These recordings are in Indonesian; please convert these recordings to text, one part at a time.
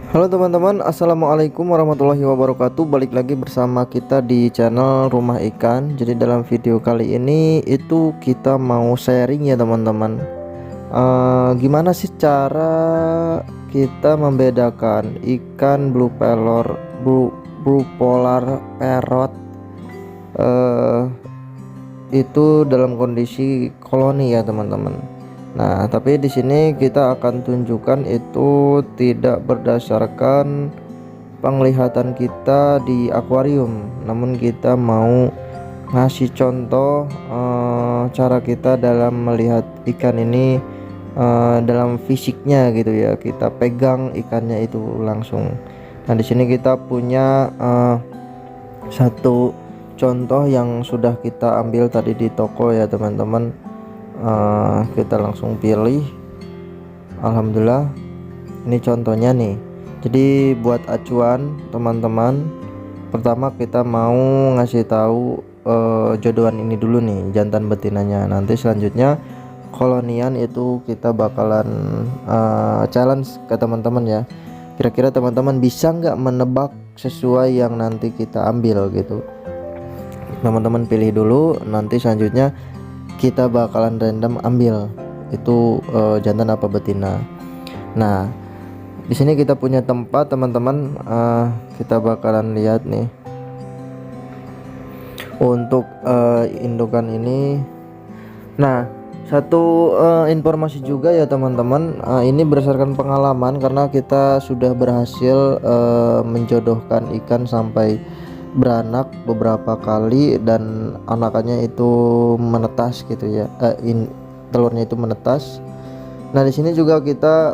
Halo teman-teman, assalamualaikum warahmatullahi wabarakatuh. Balik lagi bersama kita di channel Rumah Ikan. Jadi dalam video kali ini itu kita mau sharing ya teman-teman. Gimana sih cara kita membedakan ikan blue polar parrot itu dalam kondisi koloni ya teman-teman. Nah, tapi di sini kita akan tunjukkan itu tidak berdasarkan penglihatan kita di akuarium, namun kita mau ngasih contoh cara kita dalam melihat ikan ini dalam fisiknya gitu ya. Kita pegang ikannya itu langsung. Nah, di sini kita punya satu contoh yang sudah kita ambil tadi di toko ya teman-teman. Kita langsung pilih. Alhamdulillah ini contohnya nih. Jadi buat acuan teman-teman, pertama kita mau ngasih tahu jodohan ini dulu nih, jantan betinanya. Nanti selanjutnya kolonian itu kita bakalan challenge ke teman-teman ya. Kira-kira teman-teman bisa nggak menebak sesuai yang nanti kita ambil gitu. Teman-teman pilih dulu, nanti selanjutnya kita bakalan random ambil itu jantan apa betina. Nah, di sini kita punya tempat teman-teman, kita bakalan lihat nih untuk indukan ini. Nah, satu informasi juga ya teman-teman, ini berdasarkan pengalaman karena kita sudah berhasil menjodohkan ikan sampai beranak beberapa kali dan anakannya itu menetas gitu ya, telurnya itu menetas. Nah, di sini juga kita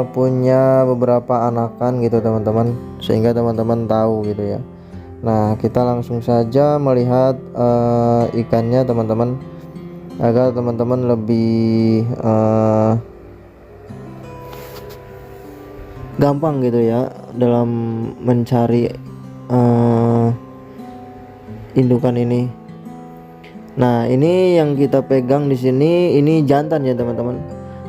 punya beberapa anakan gitu teman-teman, sehingga teman-teman tahu gitu ya. Nah, kita langsung saja melihat ikannya teman-teman, agar teman-teman lebih gampang gitu ya dalam mencari indukan ini. Nah, ini yang kita pegang di sini ini jantan ya teman-teman.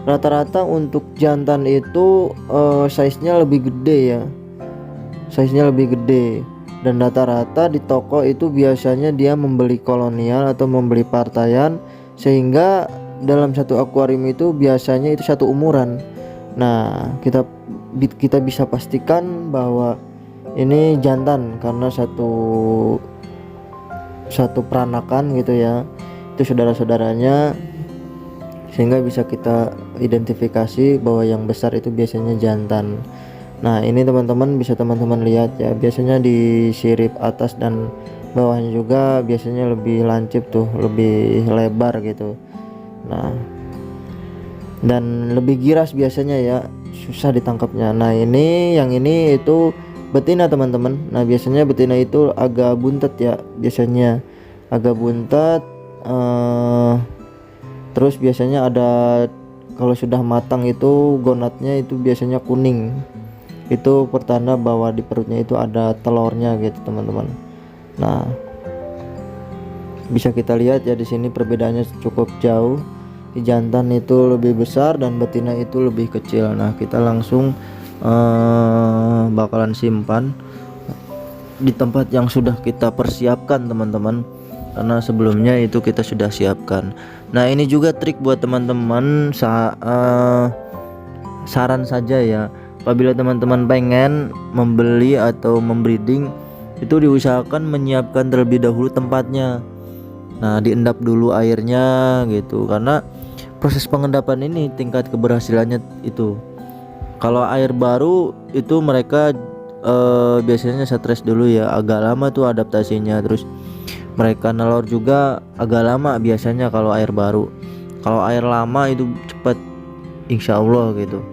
Rata-rata untuk jantan itu size-nya lebih gede ya. Size-nya lebih gede, dan rata-rata di toko itu biasanya dia membeli kolonial atau membeli partaian, sehingga dalam satu akuarium itu biasanya itu satu umuran. Nah, kita bisa pastikan bahwa ini jantan karena satu peranakan gitu ya, itu saudara-saudaranya, sehingga bisa kita identifikasi bahwa yang besar itu biasanya jantan. Nah, ini teman-teman bisa teman-teman lihat ya, biasanya di sirip atas dan bawahnya juga biasanya lebih lancip tuh, lebih lebar gitu. Nah, dan lebih giras biasanya ya, susah ditangkapnya. Nah, yang ini itu betina teman-teman. Nah, biasanya betina itu agak buntet ya, biasanya agak buntet. Terus biasanya ada, kalau sudah matang itu gonatnya itu biasanya kuning. Itu pertanda bahwa di perutnya itu ada telurnya gitu teman-teman. Nah, bisa kita lihat ya di sini perbedaannya cukup jauh. Di jantan itu lebih besar dan betina itu lebih kecil. Nah, kita langsung bakalan simpan di tempat yang sudah kita persiapkan teman-teman, karena sebelumnya itu kita sudah siapkan. Nah, ini juga trik buat teman-teman, saran saja ya, apabila teman-teman pengen membeli atau membreeding itu diusahakan menyiapkan terlebih dahulu tempatnya. Nah, diendap dulu airnya gitu, karena proses pengendapan ini tingkat keberhasilannya itu, kalau air baru itu mereka biasanya stres dulu ya, agak lama tuh adaptasinya. Terus mereka nelor juga agak lama biasanya kalau air baru. Kalau air lama itu cepat, insya Allah gitu.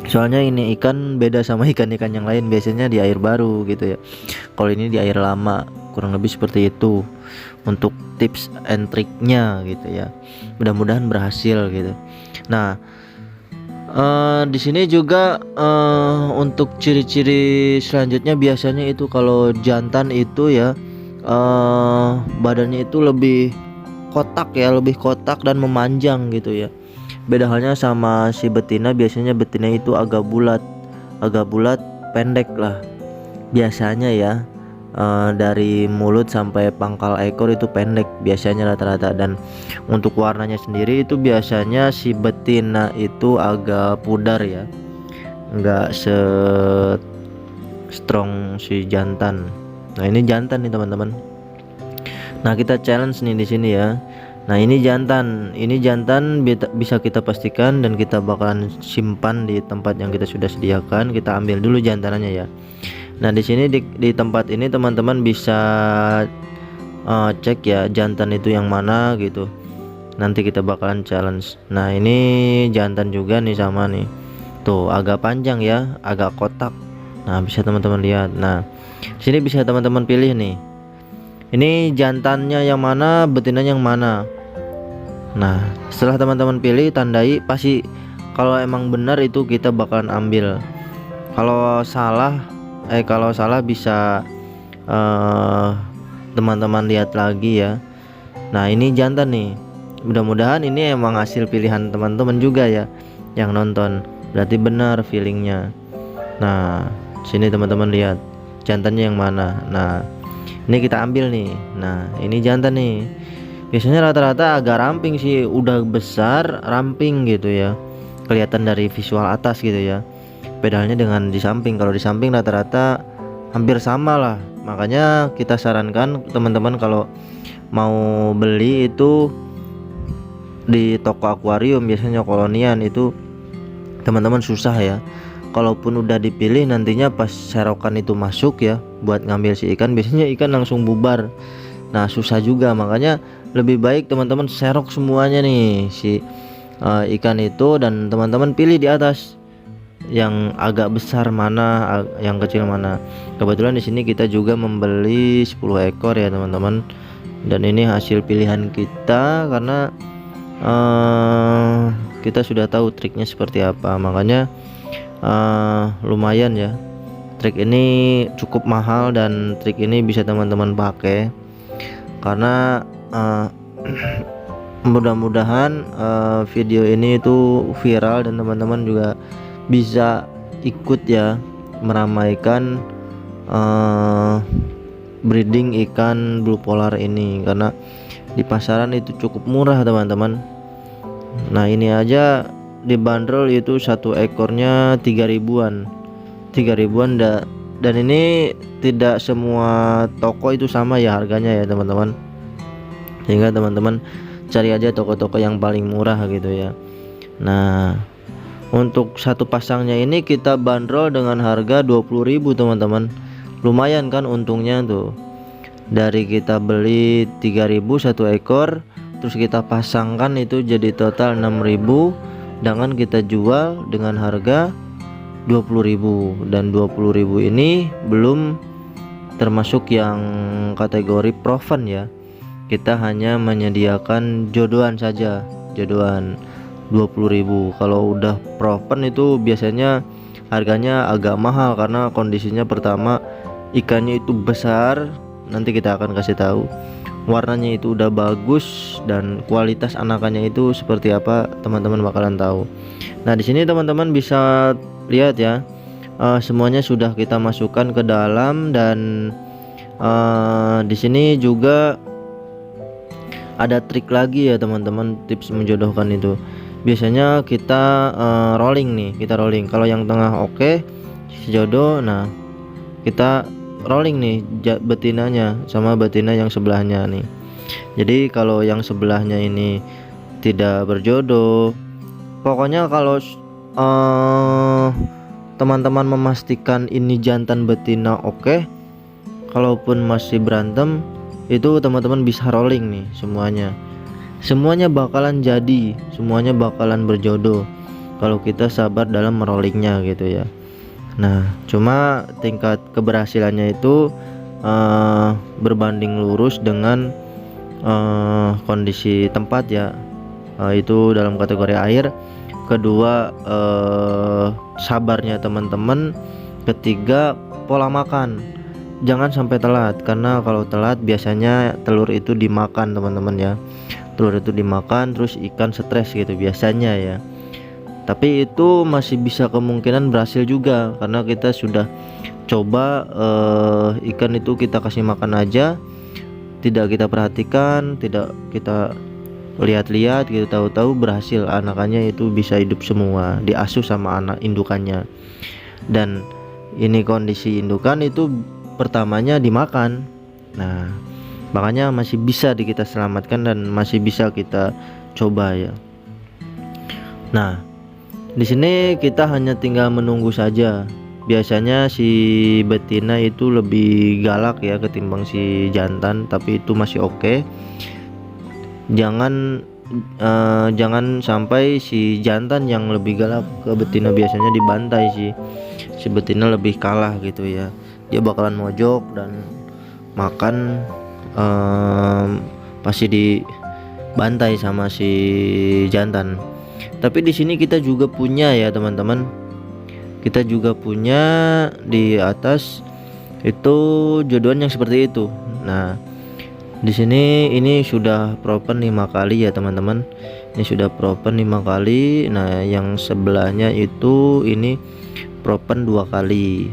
Soalnya ini ikan beda sama ikan-ikan yang lain, biasanya di air baru gitu ya, kalau ini di air lama. Kurang lebih seperti itu untuk tips and triknya gitu ya, mudah-mudahan berhasil gitu. Nah, di sini juga untuk ciri-ciri selanjutnya, biasanya itu kalau jantan itu ya badannya itu lebih kotak ya, lebih kotak dan memanjang gitu ya. Beda halnya sama si betina, biasanya betina itu agak bulat pendek lah biasanya ya. Dari mulut sampai pangkal ekor itu pendek biasanya rata-rata, dan untuk warnanya sendiri itu biasanya si betina itu agak pudar ya, nggak se strong si jantan. Nah ini jantan nih teman-teman. Nah kita challenge nih di sini ya. Nah ini jantan bisa kita pastikan, dan kita bakalan simpan di tempat yang kita sudah sediakan. Kita ambil dulu jantanannya ya. Nah di sini di tempat ini teman-teman bisa cek ya jantan itu yang mana gitu. Nanti kita bakalan challenge. Nah ini jantan juga nih, sama nih. Tuh agak panjang ya, agak kotak. Nah bisa teman-teman lihat. Nah sini bisa teman-teman pilih nih. Ini jantannya yang mana, betinanya yang mana. Nah setelah teman-teman pilih, tandai pasti. Kalau emang benar itu kita bakalan ambil. Kalau salah bisa teman-teman lihat lagi ya. Nah ini jantan nih. Mudah-mudahan ini emang hasil pilihan teman-teman juga ya yang nonton. Berarti benar feelingnya. Nah sini teman-teman lihat jantannya yang mana. Nah ini kita ambil nih. Nah ini jantan nih. Biasanya rata-rata agak ramping sih, udah besar ramping gitu ya, kelihatan dari visual atas gitu ya. Bedanya dengan di samping. Kalau di samping rata-rata hampir sama lah. Makanya kita sarankan teman-teman kalau mau beli itu di toko akuarium, biasanya kolonian itu teman-teman susah ya. Kalaupun udah dipilih, nantinya pas serokan itu masuk ya buat ngambil si ikan, biasanya ikan langsung bubar. Nah susah juga, makanya lebih baik teman-teman serok semuanya nih si ikan itu, dan teman-teman pilih di atas yang agak besar mana, yang kecil mana. Kebetulan di sini kita juga membeli 10 ekor ya teman-teman, dan ini hasil pilihan kita karena kita sudah tahu triknya seperti apa. Makanya lumayan ya, trik ini cukup mahal, dan trik ini bisa teman-teman pakai karena mudah-mudahan video ini itu viral dan teman-teman juga bisa ikut ya meramaikan breeding ikan blue polar ini, karena di pasaran itu cukup murah teman-teman. Nah ini aja dibanderol itu satu ekornya 3.000-an dan ini tidak semua toko itu sama ya harganya ya teman-teman, sehingga teman-teman cari aja toko-toko yang paling murah gitu ya. Nah untuk satu pasangnya ini kita bandrol dengan harga 20.000 teman-teman. Lumayan kan untungnya tuh, dari kita beli 3.000 satu ekor, terus kita pasangkan itu jadi total 6.000, dengan kita jual dengan harga 20.000. Dan 20.000 ini belum termasuk yang kategori proven ya. Kita hanya menyediakan jodohan saja, jodohan 20.000. Kalau udah proven itu biasanya harganya agak mahal, karena kondisinya pertama ikannya itu besar, nanti kita akan kasih tahu. Warnanya itu udah bagus, dan kualitas anakannya itu seperti apa teman-teman bakalan tahu. Nah di sini teman-teman bisa lihat ya, semuanya sudah kita masukkan ke dalam, dan di sini juga ada trik lagi ya teman-teman, tips menjodohkan itu. Biasanya kita rolling nih, kalau yang tengah oke, jodoh. Nah kita rolling nih betinanya sama betina yang sebelahnya nih. Jadi kalau yang sebelahnya ini tidak berjodoh, pokoknya kalau teman-teman memastikan ini jantan betina oke, kalaupun masih berantem itu teman-teman bisa rolling nih semuanya bakalan jadi, semuanya bakalan berjodoh kalau kita sabar dalam merollingnya gitu ya. Nah cuma tingkat keberhasilannya itu berbanding lurus dengan kondisi tempat ya, itu dalam kategori air. Kedua sabarnya teman-teman. Ketiga pola makan, jangan sampai telat, karena kalau telat biasanya telur itu dimakan teman-teman ya. telur itu dimakan terus ikan stres gitu biasanya ya. Tapi itu masih bisa kemungkinan berhasil juga karena kita sudah coba ikan itu kita kasih makan aja, tidak kita perhatikan, tidak kita lihat-lihat gitu, tahu-tahu berhasil, anakannya itu bisa hidup semua, diasuh sama anak indukannya. Dan ini kondisi indukan itu pertamanya dimakan. Nah, makanya masih bisa kita selamatkan dan masih bisa kita coba ya. Nah, di sini kita hanya tinggal menunggu saja. Biasanya si betina itu lebih galak ya ketimbang si jantan, tapi itu masih oke. Jangan sampai si jantan yang lebih galak ke betina, biasanya dibantai si betina lebih kalah gitu ya. Dia bakalan mojok dan makan pasti dibantai sama si jantan. Tapi di sini kita juga punya ya teman-teman, kita juga punya di atas itu jodohan yang seperti itu. Nah, di sini ini sudah propen 5 kali ya teman-teman. Ini sudah propen 5 kali. Nah, yang sebelahnya itu ini propen 2 kali.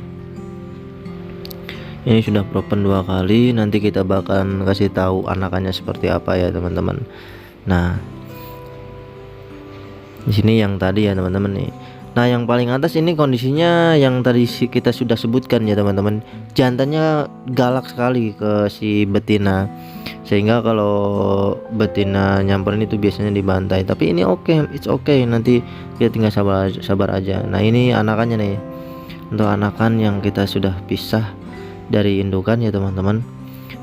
Ini sudah propen 2 kali. Nanti kita bakalan kasih tahu anakannya seperti apa ya teman-teman. Nah, di sini yang tadi ya teman-teman nih. Nah, yang paling atas ini kondisinya yang tadi kita sudah sebutkan ya teman-teman. Jantannya galak sekali ke si betina, sehingga kalau betina nyamperin itu biasanya dibantai. Tapi ini oke, it's okay. Nanti kita tinggal sabar aja. Nah, ini anakannya nih. Untuk anakan yang kita sudah pisah dari indukan ya teman-teman.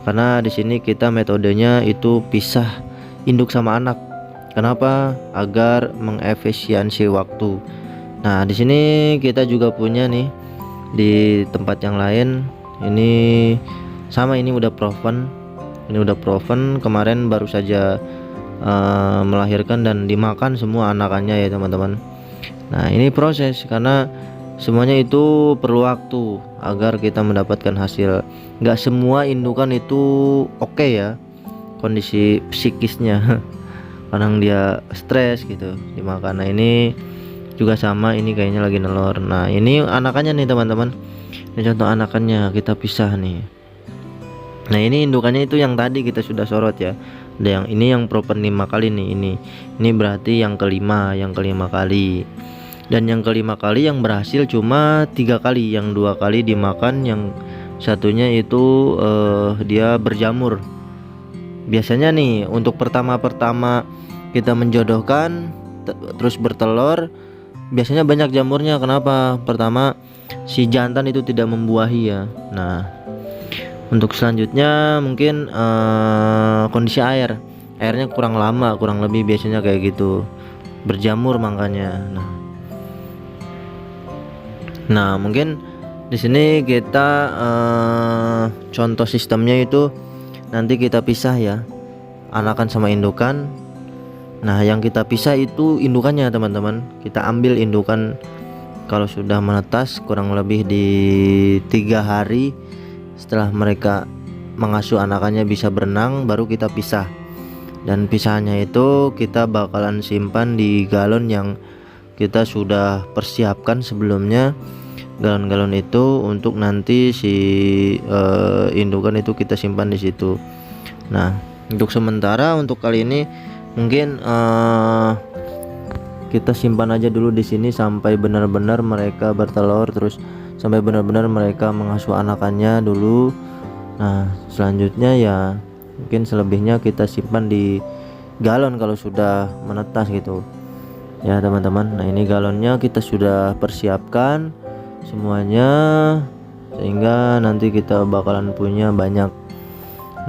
Karena di sini kita metodenya itu pisah induk sama anak. Kenapa? Agar mengefisiensi waktu. Nah, di sini kita juga punya nih di tempat yang lain. Ini sama, ini udah proven. Ini udah proven, kemarin baru saja melahirkan dan dimakan semua anakannya ya teman-teman. Nah, ini proses karena semuanya itu perlu waktu agar kita mendapatkan hasil. Nggak semua indukan itu oke ya kondisi psikisnya. Kadang dia stres gitu dimakan. Nah, ini juga sama, ini kayaknya lagi nelor. Nah, ini anakannya nih teman-teman. Ini contoh anakannya, kita pisah nih. Nah, ini indukannya itu yang tadi kita sudah sorot ya. Ada yang ini yang propen 5 kali nih. Ini berarti yang kelima kali. Dan yang kelima kali yang berhasil cuma 3 kali. Yang 2 kali dimakan, yang satunya itu dia berjamur. Biasanya nih untuk pertama kita menjodohkan terus bertelur, biasanya banyak jamurnya. Kenapa? Pertama, si jantan itu tidak membuahi ya. Nah, untuk selanjutnya mungkin kondisi airnya kurang lama, kurang lebih biasanya kayak gitu, berjamur makanya. Nah, mungkin di sini kita contoh sistemnya itu nanti kita pisah ya, anakan sama indukan. Nah, yang kita pisah itu indukannya teman-teman. Kita ambil indukan kalau sudah menetas kurang lebih di 3 hari setelah mereka mengasuh anakannya bisa berenang, baru kita pisah. Dan pisahnya itu kita bakalan simpan di galon yang kita sudah persiapkan sebelumnya. Galon-galon itu untuk nanti si indukan itu kita simpan di situ. Nah, untuk sementara untuk kali ini mungkin kita simpan aja dulu di sini sampai benar-benar mereka bertelur, terus sampai benar-benar mereka mengasuh anakannya dulu. Nah, selanjutnya ya mungkin selebihnya kita simpan di galon kalau sudah menetas gitu ya teman-teman. Nah, ini galonnya kita sudah persiapkan semuanya sehingga nanti kita bakalan punya banyak.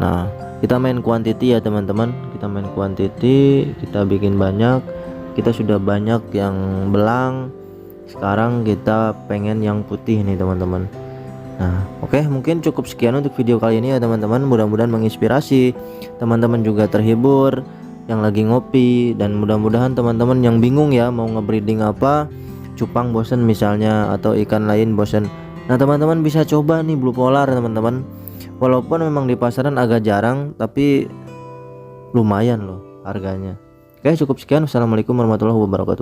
Nah, kita main quantity ya teman-teman, kita main quantity, kita bikin banyak. Kita sudah banyak yang belang, sekarang kita pengen yang putih nih teman-teman. Nah, oke, mungkin cukup sekian untuk video kali ini ya teman-teman. Mudah-mudahan menginspirasi, teman-teman juga terhibur yang lagi ngopi, dan mudah-mudahan teman-teman yang bingung ya mau ngebreeding apa, cupang bosen misalnya atau ikan lain bosen. Nah, teman-teman bisa coba nih blue polar teman-teman. Walaupun memang di pasaran agak jarang, tapi lumayan loh harganya. Oke, cukup sekian. Wassalamualaikum warahmatullahi wabarakatuh.